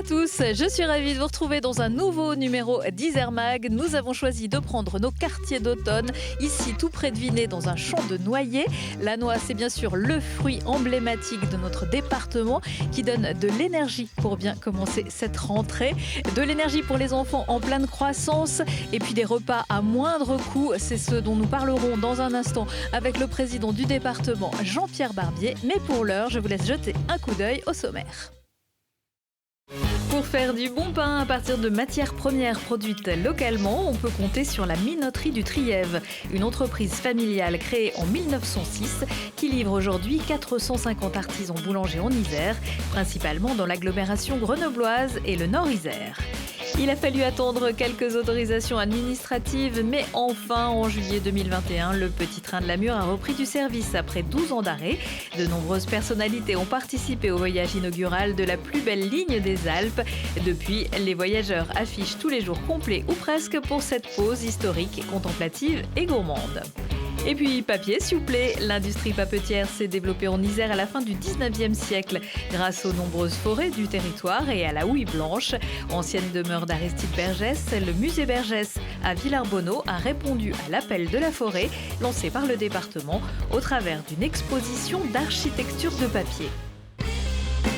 à tous, je suis ravie de vous retrouver dans un nouveau numéro d'Isère Mag. Nous avons choisi de prendre nos quartiers d'automne, ici tout près de Vinay, dans un champ de noyer. La noix, c'est bien sûr le fruit emblématique de notre département qui donne de l'énergie pour bien commencer cette rentrée. De l'énergie pour les enfants en pleine croissance et puis des repas à moindre coût. C'est ce dont nous parlerons dans un instant avec le président du département, Jean-Pierre Barbier. Mais pour l'heure, je vous laisse jeter un coup d'œil au sommaire. Pour faire du bon pain à partir de matières premières produites localement, on peut compter sur la minoterie du Trièves, une entreprise familiale créée en 1906 qui livre aujourd'hui 450 artisans boulangers en Isère, principalement dans l'agglomération grenobloise et le Nord-Isère. Il a fallu attendre quelques autorisations administratives, mais enfin, en juillet 2021, le petit train de la Mure a repris du service après 12 ans d'arrêt. De nombreuses personnalités ont participé au voyage inaugural de la plus belle ligne des Alpes. Depuis, les voyageurs affichent tous les jours complets ou presque pour cette pause historique, contemplative et gourmande. Et puis, papier, s'il vous plaît, l'industrie papetière s'est développée en Isère à la fin du 19e siècle grâce aux nombreuses forêts du territoire et à la houille blanche. Ancienne demeure d'Aristide Bergès, le musée Bergès à Villarbonneau a répondu à l'appel de la forêt lancé par le département au travers d'une exposition d'architecture de papier.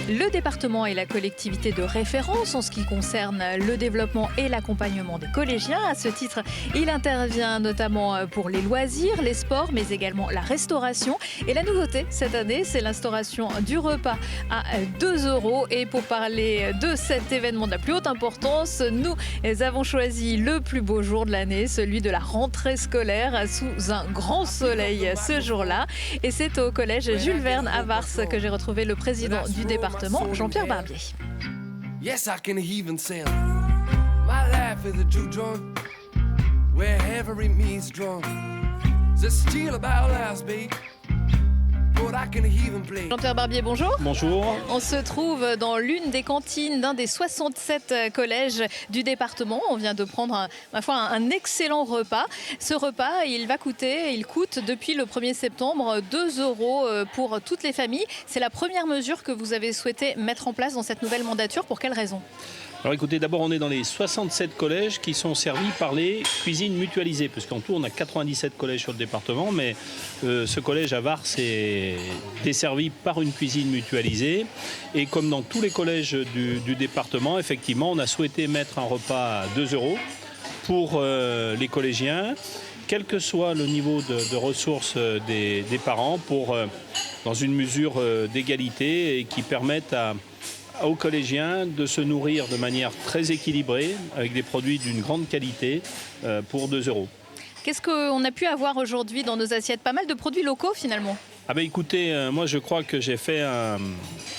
Le département est la collectivité de référence en ce qui concerne le développement et l'accompagnement des collégiens. À ce titre, il intervient notamment pour les loisirs, les sports, mais également la restauration. Et la nouveauté cette année, c'est l'instauration du repas à 2 €. Et pour parler de cet événement de la plus haute importance, nous avons choisi le plus beau jour de l'année, celui de la rentrée scolaire, sous un grand soleil ce jour-là. Et c'est au collège Jules Verne à Vars que j'ai retrouvé le président du département, Jean-Pierre Barbier. Yes, I can even sing. My life is a true drum, wherever it means drum. The steel about last beat. Jean-Pierre Barbier, bonjour. Bonjour. On se trouve dans l'une des cantines d'un des 67 collèges du département. On vient de prendre un excellent repas. Ce repas, il coûte depuis le 1er septembre 2 € pour toutes les familles. C'est la première mesure que vous avez souhaité mettre en place dans cette nouvelle mandature. Pour quelle raison ? Alors écoutez, d'abord on est dans les 67 collèges qui sont servis par les cuisines mutualisées, parce qu'en tout on a 97 collèges sur le département, mais ce collège à Vars est desservi par une cuisine mutualisée. Et comme dans tous les collèges du département, effectivement, on a souhaité mettre un repas à 2 € pour les collégiens, quel que soit le niveau de ressources des parents, dans une mesure d'égalité et qui permette aux collégiens de se nourrir de manière très équilibrée avec des produits d'une grande qualité pour 2 €. Qu'est-ce qu'on a pu avoir aujourd'hui dans nos assiettes ? Pas mal de produits locaux finalement. Ah ben écoutez, moi je crois que j'ai fait un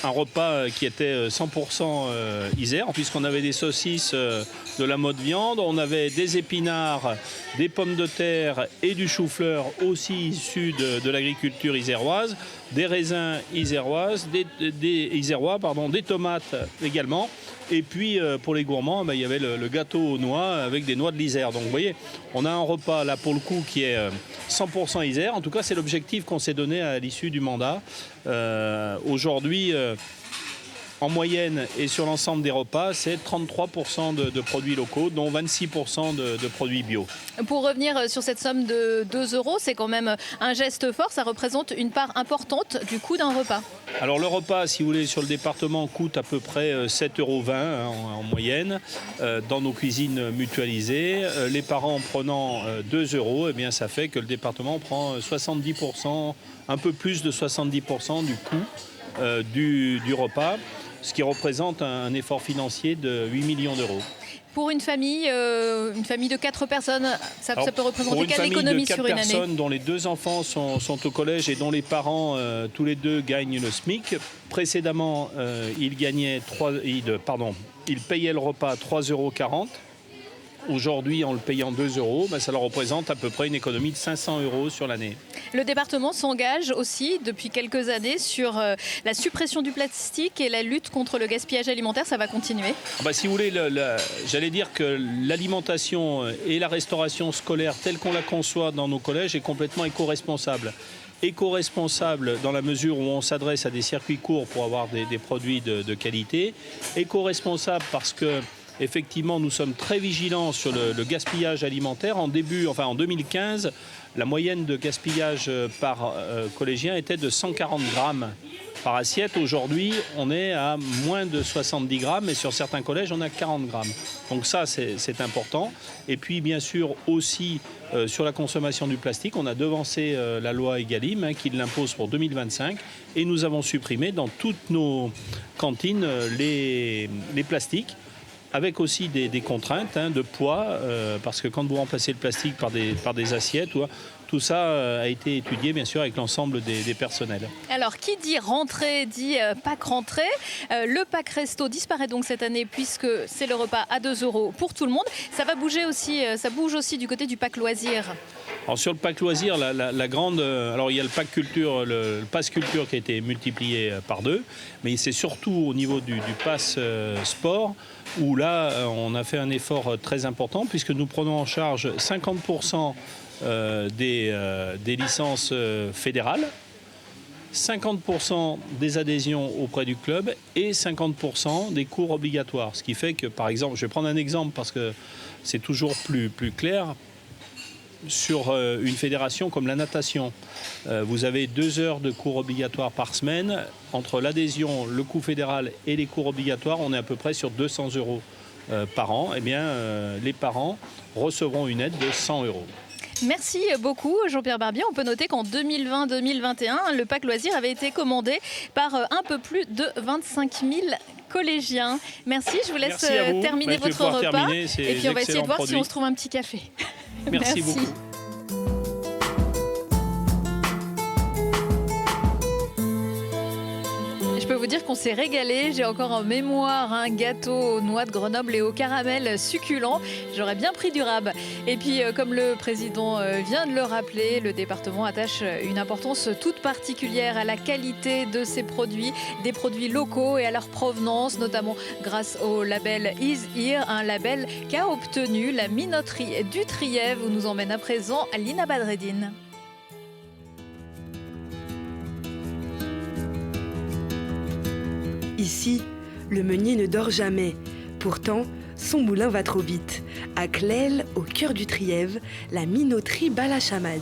repas qui était 100% Isère, puisqu'on avait des saucisses de la mode viande, on avait des épinards, des pommes de terre et du chou-fleur aussi issus de l'agriculture iséroise, des raisins iséroises, des tomates également. Et puis pour les gourmands, il y avait le gâteau aux noix avec des noix de l'Isère. Donc vous voyez, on a un repas là pour le coup qui est 100% Isère. En tout cas, c'est l'objectif qu'on s'est donné à l'issue du mandat. Aujourd'hui, en moyenne et sur l'ensemble des repas, c'est 33% de produits locaux, dont 26% de produits bio. Pour revenir sur cette somme de 2 €, c'est quand même un geste fort. Ça représente une part importante du coût d'un repas. Alors le repas, si vous voulez, sur le département coûte à peu près 7,20 € en moyenne dans nos cuisines mutualisées. Les parents prenant 2 €, eh bien, ça fait que le département prend 70%, un peu plus de 70% du coût du repas, ce qui représente un effort financier de 8 millions d'euros. Pour une famille de 4 personnes, ça peut représenter quelle économie sur une année ? Pour une famille de 4 personnes dont les 2 enfants sont au collège et dont les parents, tous les deux, gagnent le SMIC. Précédemment, ils payaient le repas à 3,40 €. Aujourd'hui, en le payant 2 €, ça leur représente à peu près une économie de 500 € sur l'année. Le département s'engage aussi depuis quelques années sur la suppression du plastique et la lutte contre le gaspillage alimentaire. Ça va continuer ? Si vous voulez, j'allais dire que l'alimentation et la restauration scolaire telle qu'on la conçoit dans nos collèges est complètement éco-responsable. éco-responsable dans la mesure où on s'adresse à des circuits courts pour avoir des produits de qualité. Éco-responsable parce que effectivement, nous sommes très vigilants sur le gaspillage alimentaire. En 2015, la moyenne de gaspillage par collégien était de 140 grammes par assiette. Aujourd'hui, on est à moins de 70 grammes et sur certains collèges, on a 40 grammes. Donc ça, c'est important. Et puis, bien sûr, aussi sur la consommation du plastique, on a devancé la loi Egalim qui l'impose pour 2025 et nous avons supprimé dans toutes nos cantines les plastiques, avec aussi des contraintes de poids, parce que quand vous remplacez le plastique par des assiettes, tout ça a été étudié bien sûr avec l'ensemble des personnels. Alors qui dit rentrée dit pack rentrée. Le pack resto disparaît donc cette année puisque c'est le repas à 2 € pour tout le monde. Ça va bouger aussi, ça bouge aussi du côté du pack loisir. Alors sur le pack loisir, la grande, alors il y a le pack culture, le pass culture qui a été multiplié par 2, mais c'est surtout au niveau du pass sport où là on a fait un effort très important puisque nous prenons en charge 50% des licences fédérales, 50% des adhésions auprès du club et 50% des cours obligatoires. Ce qui fait que, par exemple, je vais prendre un exemple parce que c'est toujours plus clair. Sur une fédération comme la natation, vous avez 2 heures de cours obligatoires par semaine. Entre l'adhésion, le coût fédéral et les cours obligatoires, on est à peu près sur 200 € par an. Eh bien, les parents recevront une aide de 100 €. Merci beaucoup Jean-Pierre Barbier. On peut noter qu'en 2020-2021, le pack loisir avait été commandé par un peu plus de 25 000 collégiens. Merci, je vous laisse terminer votre repas. Et puis on va essayer de voir si on se trouve un petit café. Merci beaucoup. Je peux vous dire qu'on s'est régalé. J'ai encore en mémoire un gâteau aux noix de Grenoble et au caramel succulent. J'aurais bien pris du rab. Et puis, comme le président vient de le rappeler, le département attache une importance toute particulière à la qualité de ses produits, des produits locaux et à leur provenance, notamment grâce au label Is Here, un label qu'a obtenu la minoterie du Trièves, où nous emmène à présent Lina Badreddine. Ici, le meunier ne dort jamais. Pourtant, son moulin va trop vite. À Clel, au cœur du Trièves, la minoterie bat la chamade.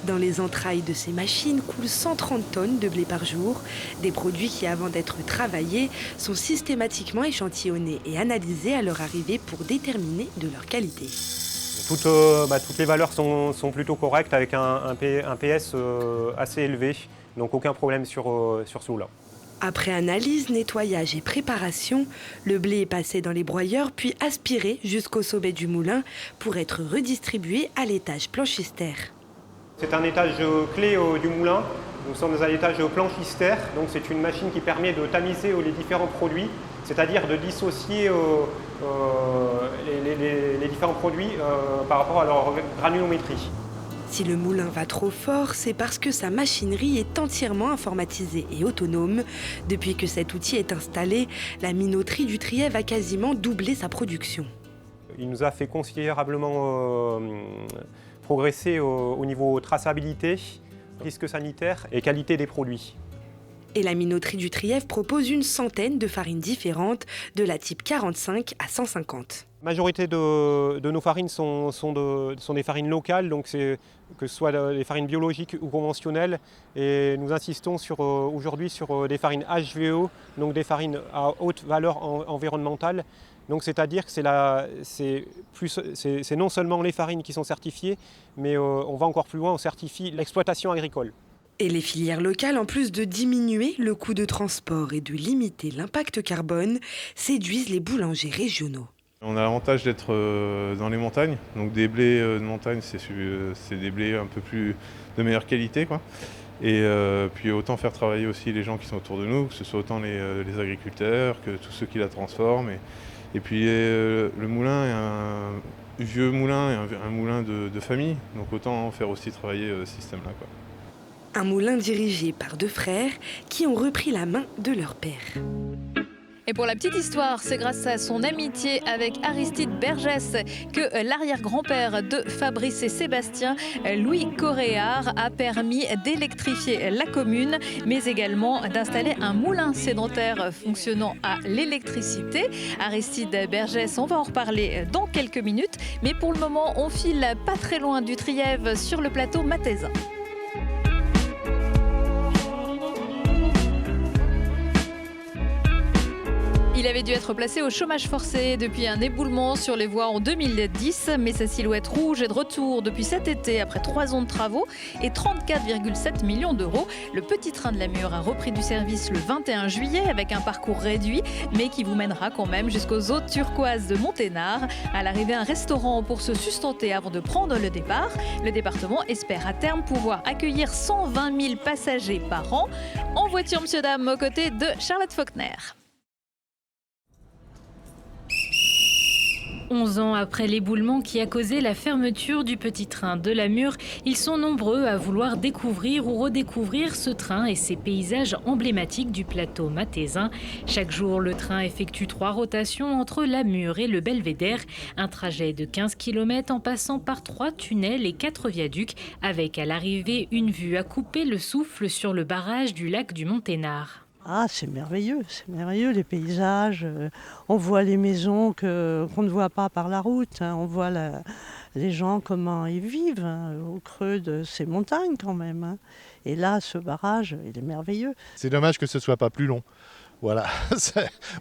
Dans les entrailles de ces machines coulent 130 tonnes de blé par jour, des produits qui, avant d'être travaillés, sont systématiquement échantillonnés et analysés à leur arrivée pour déterminer de leur qualité. Toutes les valeurs sont plutôt correctes avec un PS assez élevé, donc aucun problème sur ce moulin. Après analyse, nettoyage et préparation, le blé est passé dans les broyeurs puis aspiré jusqu'au sommet du moulin pour être redistribué à l'étage planchistère. C'est un étage clé du moulin. Nous sommes dans un étage planchistère, donc c'est une machine qui permet de tamiser les différents produits, c'est-à-dire de dissocier les différents produits par rapport à leur granulométrie. Si le moulin va trop fort, c'est parce que sa machinerie est entièrement informatisée et autonome. Depuis que cet outil est installé, la minoterie du Trièves a quasiment doublé sa production. Il nous a fait considérablement progresser au niveau traçabilité, risque sanitaire et qualité des produits. Et la minoterie du Trièves propose une centaine de farines différentes, de la type 45 à 150. La majorité de nos farines sont des farines locales, donc que ce soit les farines biologiques ou conventionnelles. Et nous insistons aujourd'hui sur des farines HVE, donc des farines à haute valeur environnementale. Donc c'est-à-dire que c'est non seulement les farines qui sont certifiées, mais on va encore plus loin, on certifie l'exploitation agricole. Et les filières locales, en plus de diminuer le coût de transport et de limiter l'impact carbone, séduisent les boulangers régionaux. On a l'avantage d'être dans les montagnes, donc des blés de montagne, c'est des blés un peu plus de meilleure qualité, quoi. Et puis autant faire travailler aussi les gens qui sont autour de nous, que ce soit autant les agriculteurs que tous ceux qui la transforment. Et puis le moulin est un vieux moulin, et un moulin de famille, donc autant faire aussi travailler ce système-là, quoi. Un moulin dirigé par 2 frères qui ont repris la main de leur père. Et pour la petite histoire, c'est grâce à son amitié avec Aristide Bergès que l'arrière-grand-père de Fabrice et Sébastien, Louis Coréard, a permis d'électrifier la commune, mais également d'installer un moulin sédentaire fonctionnant à l'électricité. Aristide Bergès, on va en reparler dans quelques minutes, mais pour le moment, on file pas très loin du Trièves sur le plateau mathésin. Il avait dû être placé au chômage forcé depuis un éboulement sur les voies en 2010, mais sa silhouette rouge est de retour depuis cet été après 3 ans de travaux et 34,7 millions d'euros. Le petit train de la Mure a repris du service le 21 juillet avec un parcours réduit, mais qui vous mènera quand même jusqu'aux eaux turquoises de Monténard. À l'arrivée, un restaurant pour se sustenter avant de prendre le départ. Le département espère à terme pouvoir accueillir 120 000 passagers par an. En voiture, monsieur, dame, aux côtés de Charlotte Faulkner. 11 ans après l'éboulement qui a causé la fermeture du petit train de la Mure, ils sont nombreux à vouloir découvrir ou redécouvrir ce train et ses paysages emblématiques du plateau mathésin. Chaque jour, le train effectue 3 rotations entre la Mure et le Belvédère. Un trajet de 15 km en passant par 3 tunnels et 4 viaducs, avec à l'arrivée une vue à couper le souffle sur le barrage du lac du Monténard. Ah, c'est merveilleux, les paysages. On voit les maisons qu'on ne voit pas par la route. On voit les gens, comment ils vivent au creux de ces montagnes quand même. Et là, ce barrage, il est merveilleux. C'est dommage que ce ne soit pas plus long. Voilà,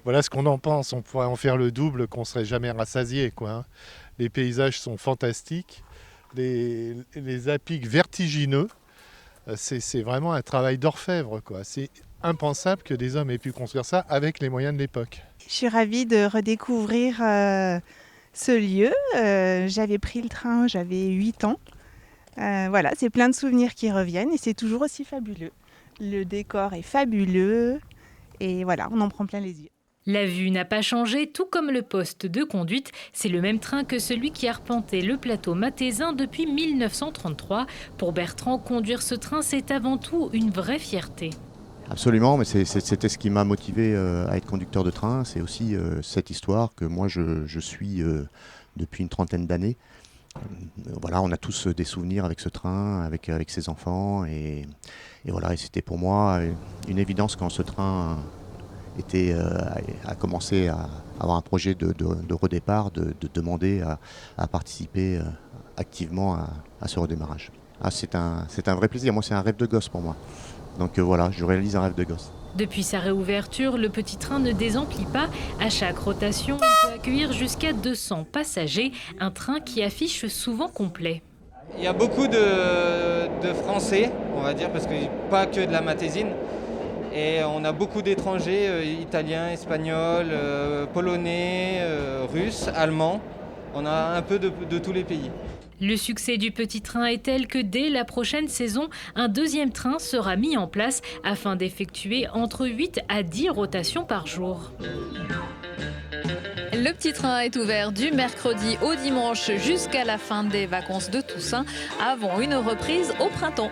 voilà ce qu'on en pense. On pourrait en faire le double, qu'on ne serait jamais rassasié, quoi. Les paysages sont fantastiques. Les à pics vertigineux. C'est vraiment un travail d'orfèvre, quoi. C'est impensable que des hommes aient pu construire ça avec les moyens de l'époque. Je suis ravie de redécouvrir ce lieu. J'avais pris le train, j'avais 8 ans. Voilà, c'est plein de souvenirs qui reviennent et c'est toujours aussi fabuleux. Le décor est fabuleux et voilà, on en prend plein les yeux. La vue n'a pas changé, tout comme le poste de conduite. C'est le même train que celui qui arpentait le plateau mathésin depuis 1933. Pour Bertrand, conduire ce train, c'est avant tout une vraie fierté. Absolument, mais c'était ce qui m'a motivé à être conducteur de train. C'est aussi cette histoire que moi je suis depuis une trentaine d'années. Voilà, on a tous des souvenirs avec ce train, avec ses enfants. Et voilà, et c'était pour moi une évidence quand ce train a commencé à avoir un projet de redépart, de demander à participer activement à ce redémarrage. Ah, c'est un vrai plaisir, moi c'est un rêve de gosse pour moi. Donc voilà, je réalise un rêve de gosse. Depuis sa réouverture, le petit train ne désemplit pas. À chaque rotation, il peut accueillir jusqu'à 200 passagers. Un train qui affiche souvent complet. Il y a beaucoup de Français, on va dire, parce que pas que de la matésine. Et on a beaucoup d'étrangers, italiens, espagnols, polonais, russes, allemands. On a un peu de tous les pays. Le succès du petit train est tel que dès la prochaine saison, un deuxième train sera mis en place afin d'effectuer entre 8 à 10 rotations par jour. Le petit train est ouvert du mercredi au dimanche jusqu'à la fin des vacances de Toussaint, avant une reprise au printemps.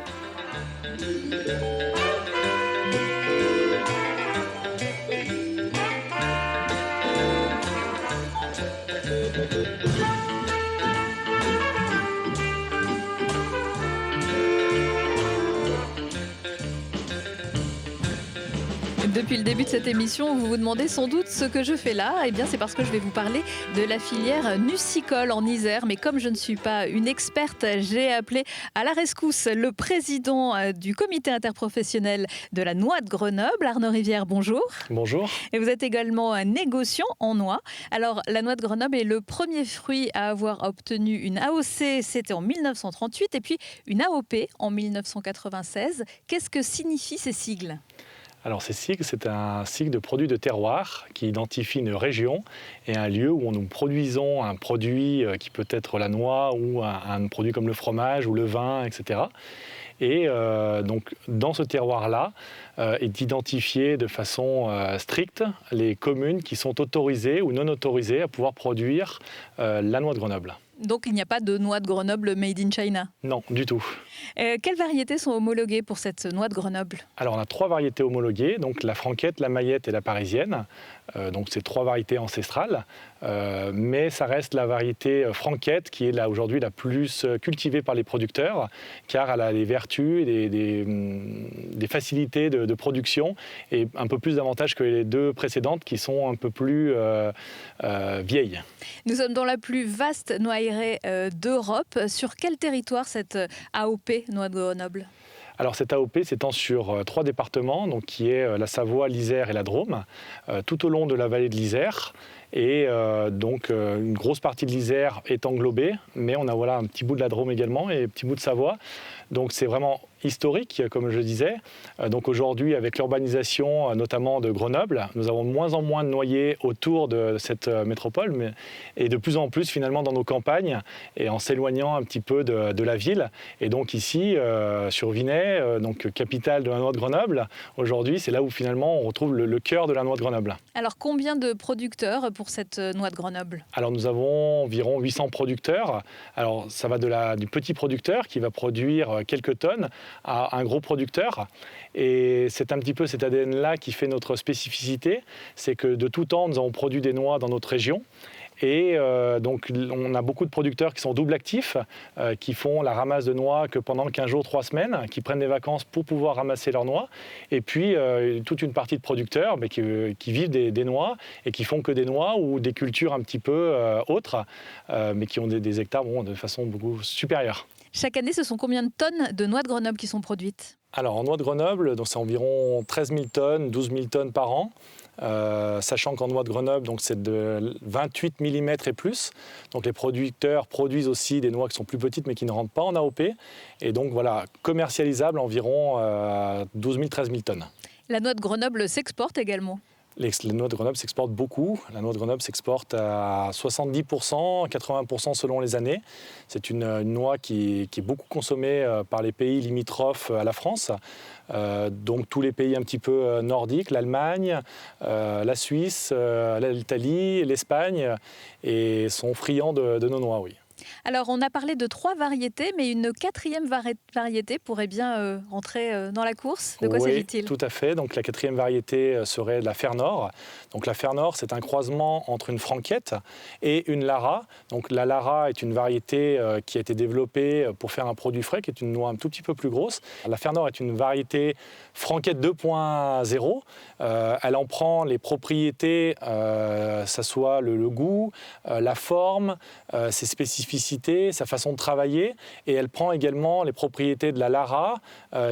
Depuis le début de cette émission, vous vous demandez sans doute ce que je fais là. Eh bien, c'est parce que je vais vous parler de la filière nucicole en Isère. Mais comme je ne suis pas une experte, j'ai appelé à la rescousse le président du comité interprofessionnel de la noix de Grenoble, Arnaud Rivière. Bonjour. Bonjour. Et vous êtes également un négociant en noix. Alors, la noix de Grenoble est le premier fruit à avoir obtenu une AOC, c'était en 1938, et puis une AOP en 1996. Qu'est-ce que signifient ces sigles ? Alors ces sigles, c'est un sigle de produit de terroir qui identifie une région et un lieu où nous produisons un produit qui peut être la noix ou un produit comme le fromage ou le vin, etc. Et donc dans ce terroir-là est identifié de façon stricte les communes qui sont autorisées ou non autorisées à pouvoir produire la noix de Grenoble. Donc il n'y a pas de noix de Grenoble made in China? Non, du tout. Quelles variétés sont homologuées pour cette noix de Grenoble? Alors on a 3 variétés homologuées, donc la franquette, la mayette et la parisienne. Donc c'est 3 variétés ancestrales, mais ça reste la variété franquette qui est là aujourd'hui la plus cultivée par les producteurs, car elle a des vertus et des facilités de production et un peu plus d'avantages que les 2 précédentes qui sont un peu plus vieilles. Nous sommes dans la plus vaste noyeraie d'Europe. Sur quel territoire cette AOP noix de Grenoble? Alors cette AOP s'étend sur 3 départements, donc qui est la Savoie, l'Isère et la Drôme, tout au long de la vallée de l'Isère. Et donc une grosse partie de l'Isère est englobée, mais on a voilà, un petit bout de la Drôme également et un petit bout de Savoie. Donc c'est vraiment historique, comme je disais. Donc aujourd'hui, avec l'urbanisation, notamment de Grenoble, nous avons de moins en moins de noyers autour de cette métropole, et de plus en plus finalement dans nos campagnes, et en s'éloignant un petit peu de la ville. Et donc ici, sur Vinay, donc capitale de la noix de Grenoble, aujourd'hui, c'est là où finalement on retrouve le cœur de la noix de Grenoble. Alors combien de producteurs pour cette noix de Grenoble? Alors nous avons environ 800 producteurs. Alors ça va du petit producteur qui va produire quelques tonnes à un gros producteur. Et c'est un petit peu cet ADN-là qui fait notre spécificité. C'est que de tout temps, nous avons produit des noix dans notre région. Et donc on a beaucoup de producteurs qui sont double actifs, qui font la ramasse de noix que pendant 15 jours, 3 semaines, qui prennent des vacances pour pouvoir ramasser leurs noix. Et puis toute une partie de producteurs qui vivent des noix et qui font que des noix ou des cultures un petit peu autres, mais qui ont des hectares de façon beaucoup supérieure. Chaque année, ce sont combien de tonnes de noix de Grenoble qui sont produites? Alors en noix de Grenoble, c'est environ 13 000 tonnes, 12 000 tonnes par an. Sachant qu'en noix de Grenoble, c'est de 28 mm et plus. Donc les producteurs produisent aussi des noix qui sont plus petites mais qui ne rentrent pas en AOP. Et donc voilà, commercialisable environ 12 000, 13 000 tonnes. La noix de Grenoble s'exporte également? Les noix de Grenoble s'exportent beaucoup. La noix de Grenoble s'exporte à 70%, 80% selon les années. C'est une noix qui est beaucoup consommée par les pays limitrophes à la France. Donc tous les pays un petit peu nordiques, l'Allemagne, la Suisse, l'Italie, l'Espagne, et sont friands de nos noix, oui. Alors, on a parlé de 3 variétés, mais une 4e variété pourrait bien rentrer dans la course. De quoi s'agit-il? Oui, tout à fait. Donc, la 4e variété serait la Fer-Nord. Donc, la Fer-Nord, c'est un croisement entre une franquette et une Lara. Donc, la Lara est une variété qui a été développée pour faire un produit frais, qui est une noix un tout petit peu plus grosse. La Fer-Nord est une variété franquette 2.0. Elle en prend les propriétés, ça soit le goût, la forme, ses spécificités, sa façon de travailler, et elle prend également les propriétés de la Lara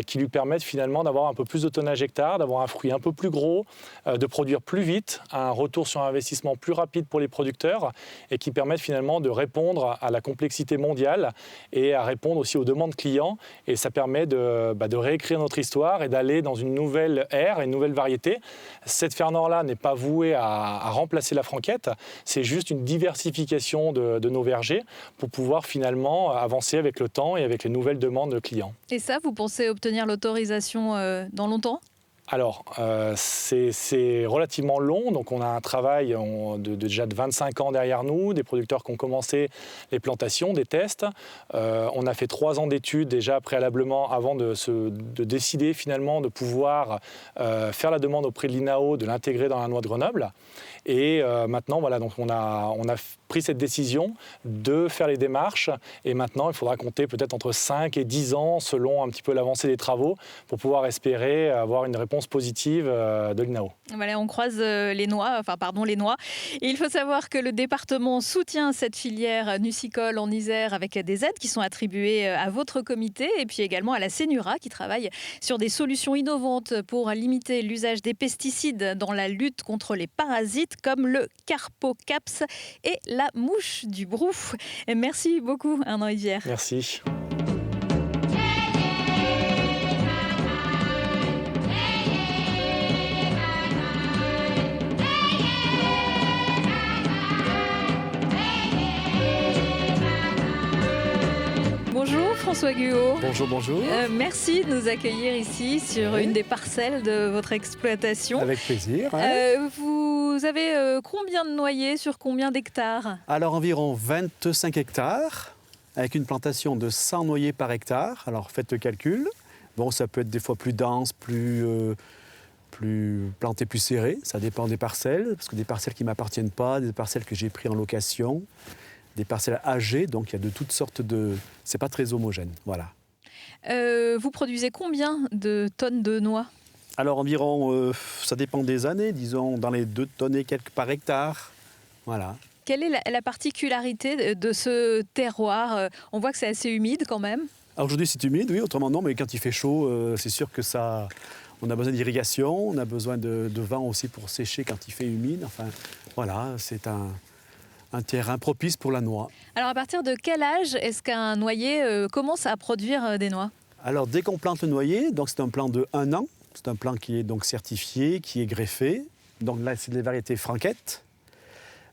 qui lui permettent finalement d'avoir un peu plus de tonnage hectare, d'avoir un fruit un peu plus gros, de produire plus vite, un retour sur investissement plus rapide pour les producteurs, et qui permettent finalement de répondre à la complexité mondiale et à répondre aussi aux demandes clients. Et ça permet de réécrire notre histoire et d'aller dans une nouvelle ère, une nouvelle variété. Cette Fer-Nord-là n'est pas vouée à remplacer la franquette, c'est juste une diversification de nos vergers pour pouvoir finalement avancer avec le temps et avec les nouvelles demandes de clients. Et ça, vous pensez obtenir l'autorisation dans longtemps ? Alors, c'est relativement long, donc on a un travail déjà de 25 ans derrière nous, des producteurs qui ont commencé les plantations, des tests. On a fait 3 ans d'études déjà préalablement avant de décider finalement de pouvoir faire la demande auprès de l'INAO de l'intégrer dans la noix de Grenoble. Et maintenant, voilà, donc on a pris cette décision de faire les démarches, et maintenant il faudra compter peut-être entre 5 et 10 ans selon un petit peu l'avancée des travaux pour pouvoir espérer avoir une réponse positive de l'INAO. Voilà, on croise les noix. Et il faut savoir que le département soutient cette filière nucicole en Isère avec des aides qui sont attribuées à votre comité et puis également à la Cénura qui travaille sur des solutions innovantes pour limiter l'usage des pesticides dans la lutte contre les parasites comme le Carpocaps et la mouche du brou. Et merci beaucoup, Arnaud Rivière. Merci. Bonjour François Guaud. Bonjour, bonjour. Merci de nous accueillir ici sur une des parcelles de votre exploitation. Avec plaisir. Vous avez combien de noyers sur combien d'hectares? Alors environ 25 hectares, avec une plantation de 100 noyers par hectare. Alors faites le calcul. Bon, ça peut être des fois plus dense, plus planté, plus serré. Ça dépend des parcelles, parce que des parcelles qui ne m'appartiennent pas, des parcelles que j'ai prises en location, des parcelles âgées. Donc il y a de toutes sortes de... C'est pas très homogène, voilà. Vous produisez combien de tonnes de noix? Alors environ, ça dépend des années, disons dans les 2 tonnes et quelques par hectare. Voilà. Quelle est la particularité de ce terroir? On voit que c'est assez humide quand même. Alors aujourd'hui c'est humide, oui, autrement non, mais quand il fait chaud, c'est sûr que ça... On a besoin d'irrigation, on a besoin de vent aussi pour sécher quand il fait humide. Enfin voilà, c'est un terrain propice pour la noix. Alors à partir de quel âge est-ce qu'un noyer commence à produire des noix? Alors dès qu'on plante le noyer, donc c'est un plant de 1 an. C'est un plant qui est donc certifié, qui est greffé. Donc là, c'est des variétés franquettes.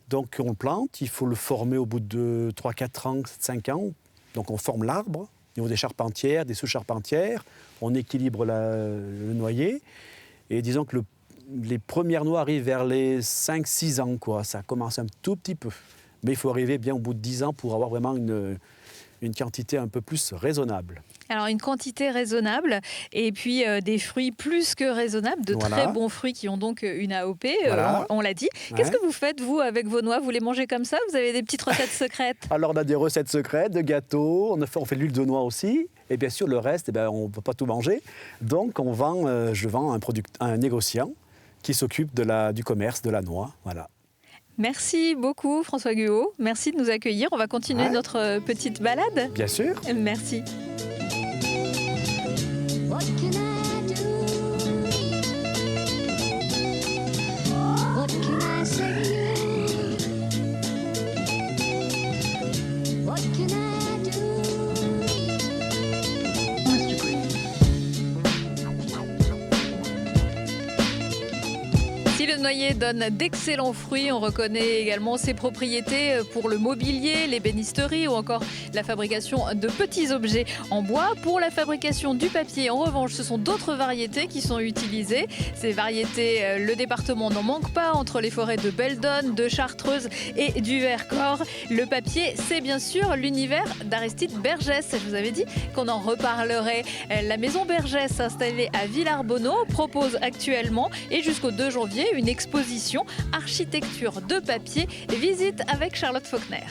Donc on le plante, il faut le former au bout de 3-4 ans, 5 ans. Donc on forme l'arbre, au niveau des charpentières, des sous-charpentières. On équilibre le noyer. Et disons que les premières noix arrivent vers les 5-6 ans, quoi. Ça commence un tout petit peu. Mais il faut arriver bien au bout de 10 ans pour avoir vraiment une quantité un peu plus raisonnable. Alors une quantité raisonnable et puis des fruits plus que raisonnables, de très bons fruits qui ont donc une AOP, on l'a dit. Qu'est-ce que vous faites vous avec vos noix? Vous les mangez comme ça? Vous avez des petites recettes secrètes? Alors on a des recettes secrètes, de gâteaux, on fait de l'huile de noix aussi. Et bien sûr le reste, on ne peut pas tout manger. Donc je vends un négociant qui s'occupe du commerce de la noix. Voilà. Merci beaucoup François Guaud. Merci de nous accueillir. On va continuer notre petite balade. Bien sûr. Merci. What can I do? What can I say? What can I do? Si le noyer donne d'excellents fruits, on reconnaît également ses propriétés pour le mobilier, l'ébénisterie ou encore la fabrication de petits objets en bois. Pour la fabrication du papier, en revanche, ce sont d'autres variétés qui sont utilisées. Ces variétés, le département n'en manque pas entre les forêts de Beldon, de Chartreuse et du Vercors. Le papier, c'est bien sûr l'univers d'Aristide Bergès. Je vous avais dit qu'on en reparlerait. La maison Bergès, installée à Villarbonneau, propose actuellement et jusqu'au 2 janvier une exposition architecture de papier. Visite avec Charlotte Faulkner.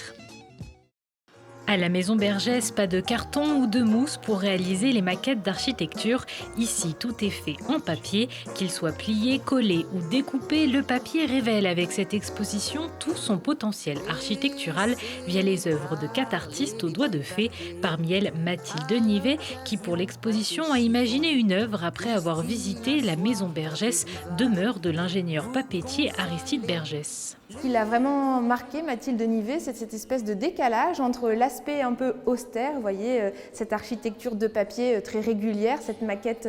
À la maison Bergès, pas de carton ou de mousse pour réaliser les maquettes d'architecture. Ici, tout est fait en papier. Qu'il soit plié, collé ou découpé, le papier révèle avec cette exposition tout son potentiel architectural via les œuvres de 4 artistes aux doigts de fée. Parmi elles, Mathilde Nivet, qui pour l'exposition a imaginé une œuvre après avoir visité la maison Bergès, demeure de l'ingénieur papetier Aristide Bergès. Ce qui l'a vraiment marqué, Mathilde Nivet, c'est cette espèce de décalage entre l'aspect un peu austère, vous voyez, cette architecture de papier très régulière, cette maquette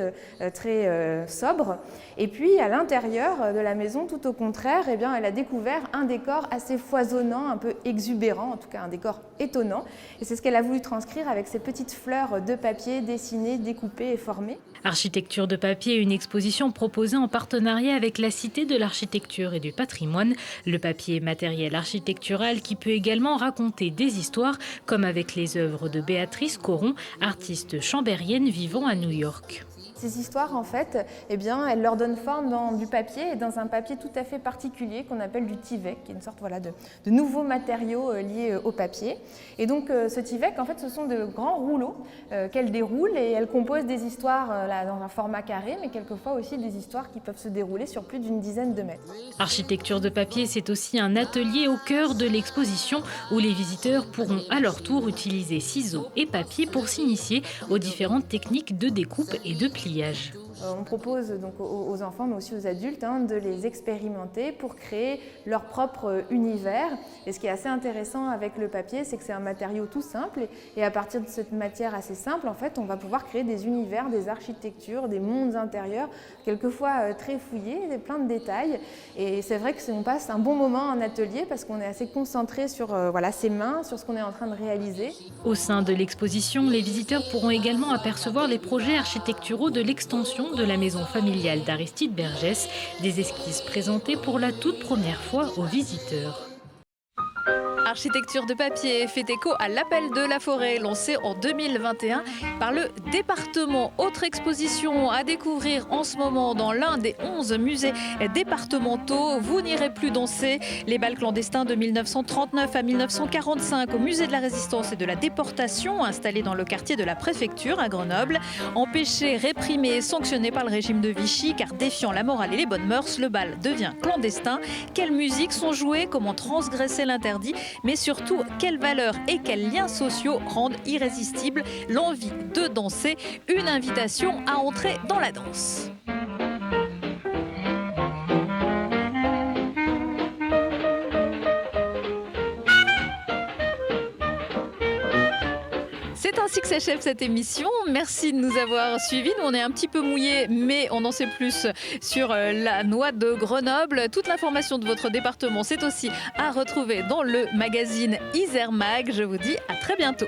très sobre, et puis à l'intérieur de la maison, tout au contraire, eh bien, elle a découvert un décor assez foisonnant, un peu exubérant, en tout cas un décor étonnant, et c'est ce qu'elle a voulu transcrire avec ces petites fleurs de papier dessinées, découpées et formées. Architecture de papier, une exposition proposée en partenariat avec la Cité de l'Architecture et du Patrimoine. Le papier matériel architectural qui peut également raconter des histoires, comme avec les œuvres de Béatrice Coron, artiste chambérienne vivant à New York. Ces histoires, en fait, eh bien, elles leur donnent forme dans du papier et dans un papier tout à fait particulier qu'on appelle du Tyvek, qui est une sorte de nouveaux matériaux liés au papier. Et donc, ce Tyvek, en fait, ce sont de grands rouleaux qu'elle déroule et elle compose des histoires dans un format carré, mais quelquefois aussi des histoires qui peuvent se dérouler sur plus d'une dizaine de mètres. Architecture de papier, c'est aussi un atelier au cœur de l'exposition où les visiteurs pourront à leur tour utiliser ciseaux et papier pour s'initier aux différentes techniques de découpe et de pliage. On propose donc aux enfants, mais aussi aux adultes, de les expérimenter pour créer leur propre univers. Et ce qui est assez intéressant avec le papier, c'est que c'est un matériau tout simple. Et à partir de cette matière assez simple, en fait, on va pouvoir créer des univers, des architectures, des mondes intérieurs, quelquefois très fouillés, plein de détails. Et c'est vrai qu'on passe un bon moment en atelier parce qu'on est assez concentré sur ses mains, sur ce qu'on est en train de réaliser. Au sein de l'exposition, les visiteurs pourront également apercevoir les projets architecturaux de l'extension de la maison familiale d'Aristide Bergès, des esquisses présentées pour la toute première fois aux visiteurs. Architecture de papier fait écho à l'appel de la forêt lancé en 2021 par le département. Autre exposition à découvrir en ce moment dans l'un des 11 musées départementaux. Vous n'irez plus danser. Les bals clandestins de 1939 à 1945 au musée de la Résistance et de la Déportation installé dans le quartier de la préfecture à Grenoble. Empêchés, réprimés et sanctionnés par le régime de Vichy car défiant la morale et les bonnes mœurs, le bal devient clandestin. Quelles musiques sont jouées, comment transgresser l'interdit, mais surtout, quelles valeurs et quels liens sociaux rendent irrésistible l'envie de danser. Une invitation à entrer dans la danse. C'est ainsi que s'achève cette émission. Merci de nous avoir suivis. Nous, on est un petit peu mouillés, mais on en sait plus sur la noix de Grenoble. Toute l'information de votre département, c'est aussi à retrouver dans le magazine Isère Mag. Je vous dis à très bientôt.